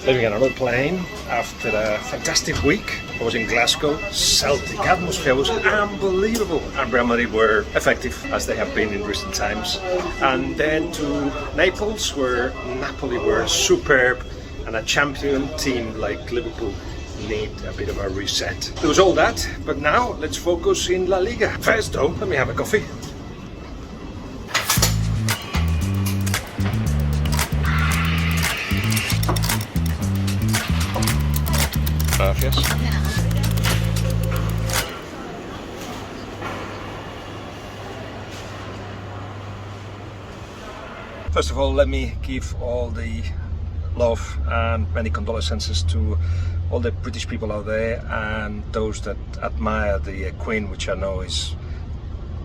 Living on another plane after a fantastic week. I was in Glasgow. Celtic atmosphere was unbelievable, and Real Madrid were effective as they have been in recent times. And then to Naples, where Napoli were superb, and a champion team like Liverpool need a bit of a reset. There was all that, but now let's focus in La Liga. First though, let me have a coffee. Gracias. First of all, let me give all the love and many condolences to all the British people out there and those that admire the Queen, which I know is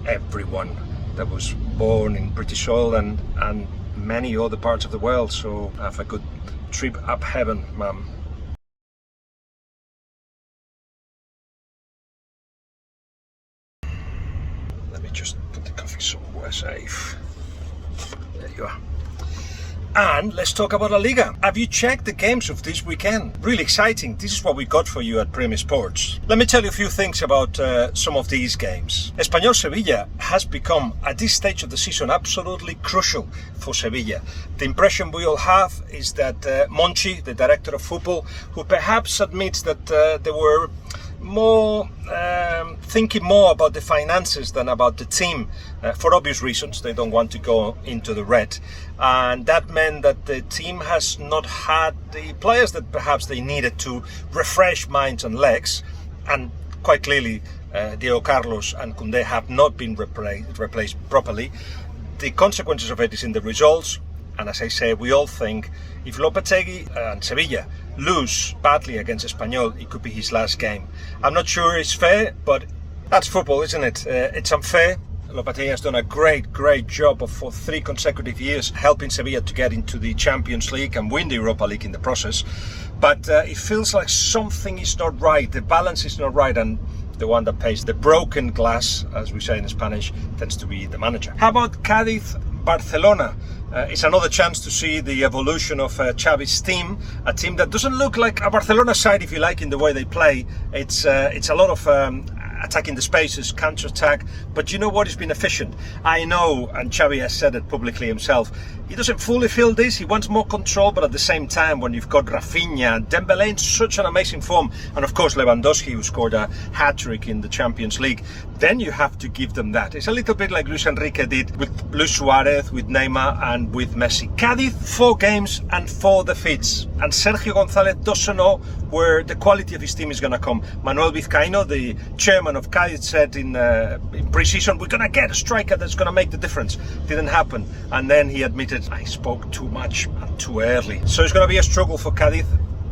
everyone that was born in British soil and many other parts of the world. So have a good trip up heaven, ma'am. Let me just put the coffee somewhere safe. There you are. And let's talk about La Liga. Have you checked the games of this weekend? Really exciting. This is what we got for you at Premier Sports. Let me tell you a few things about some of these games. Espanyol Sevilla has become, at this stage of the season, absolutely crucial for Sevilla. The impression we all have is that Monchi, the director of football, who perhaps admits that they were more thinking more about the finances than about the team, for obvious reasons. They don't want to go into the red, and that meant that the team has not had the players that perhaps they needed to refresh minds and legs, and quite clearly Diego Carlos and Koundé have not been replaced properly. The consequences of it is in the results, and as I say, we all think if Lopetegui and Sevilla lose badly against Espanyol, it could be his last game. I'm not sure it's fair, but that's football, isn't it? It's unfair. Lopetegui has done a great job for 3 consecutive years, helping Sevilla to get into the Champions League and win the Europa League in the process. But it feels like something is not right. The balance is not right, and the one that pays the broken glass, as we say in Spanish, tends to be the manager. How about Cadiz, Barcelona? It's another chance to see the evolution of Xavi's team, a team that doesn't look like a Barcelona side, if you like, in the way they play. It's a lot of attacking the spaces, counter-attack, but you know what, it's been efficient. I know, and Xavi has said it publicly himself, he doesn't fully feel this, he wants more control, but at the same time, when you've got Rafinha and Dembele in such an amazing form, and of course Lewandowski, who scored a hat-trick in the Champions League, then you have to give them that. It's a little bit like Luis Enrique did with Luis Suarez, with Neymar and with Messi. Cadiz, 4 games and 4 defeats, and Sergio González doesn't know where the quality of his team is going to come. Manuel Vizcaíno, the chairman of Cadiz, said in pre-season, we're going to get a striker that's going to make the difference. Didn't happen, and then he admitted, I spoke too much and too early. So it's going to be a struggle for Cadiz.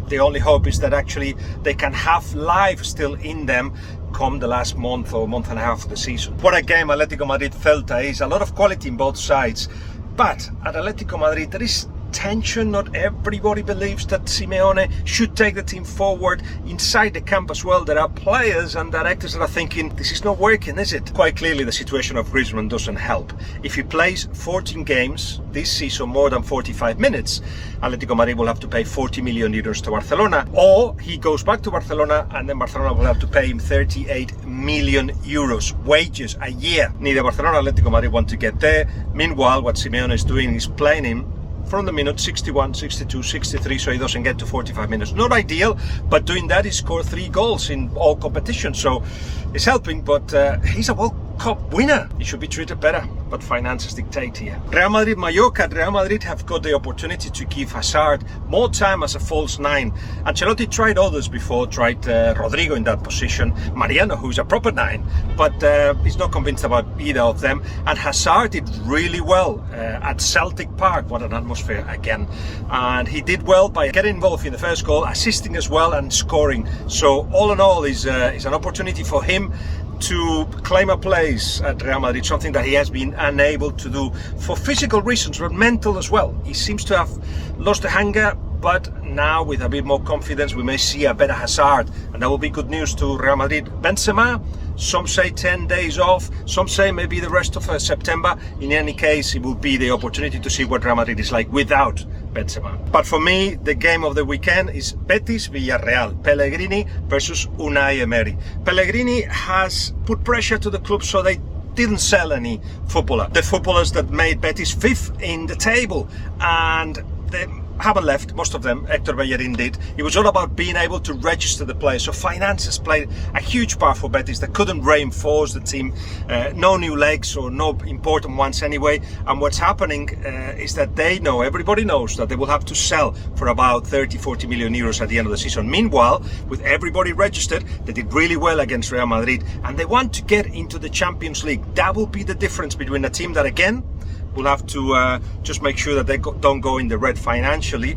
The only hope is that actually they can have life still in them come the last month or month and a half of the season. What a game Atletico Madrid Celta is. A lot of quality in both sides, but at Atletico Madrid there is tension. Not everybody believes that Simeone should take the team forward. Inside the camp as well, there are players and directors that are thinking, this is not working, is it? Quite clearly the situation of Griezmann doesn't help. If he plays 14 games this season, more than 45 minutes, Atletico Madrid will have to pay 40 million euros to Barcelona, or he goes back to Barcelona and then Barcelona will have to pay him 38 million euros wages a year. Neither Barcelona or Atletico Madrid want to get there. Meanwhile, what Simeone is doing is playing him from the minute 61, 62, 63, so he doesn't get to 45 minutes. Not ideal, but doing that, he scored 3 goals in all competitions, so it's helping, but he's a World Cup winner. He should be treated better, but finances dictate here. Real Madrid, Mallorca. Real Madrid have got the opportunity to give Hazard more time as a false 9. Ancelotti tried others before, tried Rodrigo in that position, Mariano, who's a proper 9, but he's not convinced about either of them. And Hazard did really well at Celtic Park. What an atmosphere again. And he did well by getting involved in the first goal, assisting as well, and scoring. So all in all is an opportunity for him to claim a place at Real Madrid, something that he has been unable to do for physical reasons, but mental as well. He seems to have lost the hunger, but now with a bit more confidence we may see a better Hazard, and that will be good news to Real Madrid. Benzema, some say 10 days off, some say maybe the rest of September. In any case, it will be the opportunity to see what Real Madrid is like without Benzema. But for me, the game of the weekend is Betis Villarreal, Pellegrini versus Unai Emery. Pellegrini has put pressure to the club so they didn't sell any footballer. The footballers that made Betis 5th in the table, and they haven't left, most of them. Hector Bellerin did. It was all about being able to register the players. So finances played a huge part for Betis. They couldn't reinforce the team. No new legs, or no important ones anyway. And what's happening is that they know, everybody knows, that they will have to sell for about 30-40 million euros at the end of the season. Meanwhile, with everybody registered, they did really well against Real Madrid, and they want to get into the Champions League. That will be the difference between a team that, again, will have to just make sure that they don't go in the red financially,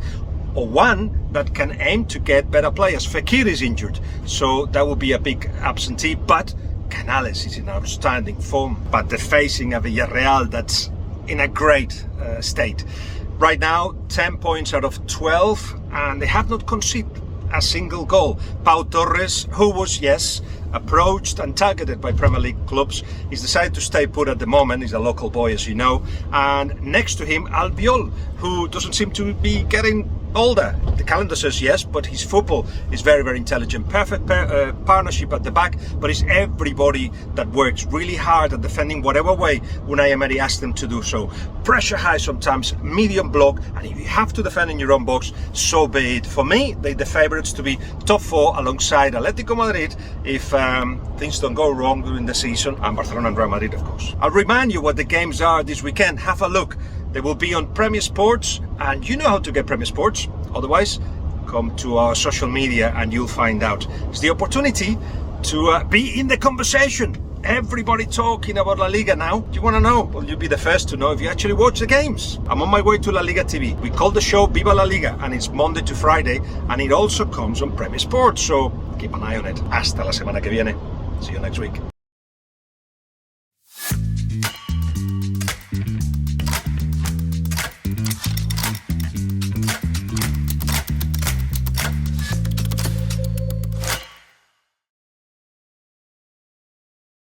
or one that can aim to get better players. Fekir is injured, so that will be a big absentee, but Canales is in outstanding form. But they're facing a Villarreal that's in a great state. Right now, 10 points out of 12, and they have not conceded a single goal. Pau Torres, who was, yes, approached and targeted by Premier League clubs, he's decided to stay put at the moment. He's a local boy, as you know. And next to him, Albiol, who doesn't seem to be getting older. The calendar says yes, but his football is very, very intelligent. Perfect partnership at the back, but it's everybody that works really hard at defending whatever way Unai Emery asks them to do so. Pressure high sometimes, medium block, and if you have to defend in your own box, so be it. For me, they're the favourites to be top 4 alongside Atletico Madrid if things don't go wrong during the season, and Barcelona and Real Madrid, of course. I'll remind you what the games are this weekend. Have a look. They will be on Premier Sports, and you know how to get Premier Sports. Otherwise, come to our social media and you'll find out. It's the opportunity to be in the conversation. Everybody talking about La Liga now. Do you want to know? Well, you'll be the first to know if you actually watch the games. I'm on my way to La Liga TV. We call the show Viva La Liga, and it's Monday to Friday, and it also comes on Premier Sports, so keep an eye on it. Hasta la semana que viene. See you next week.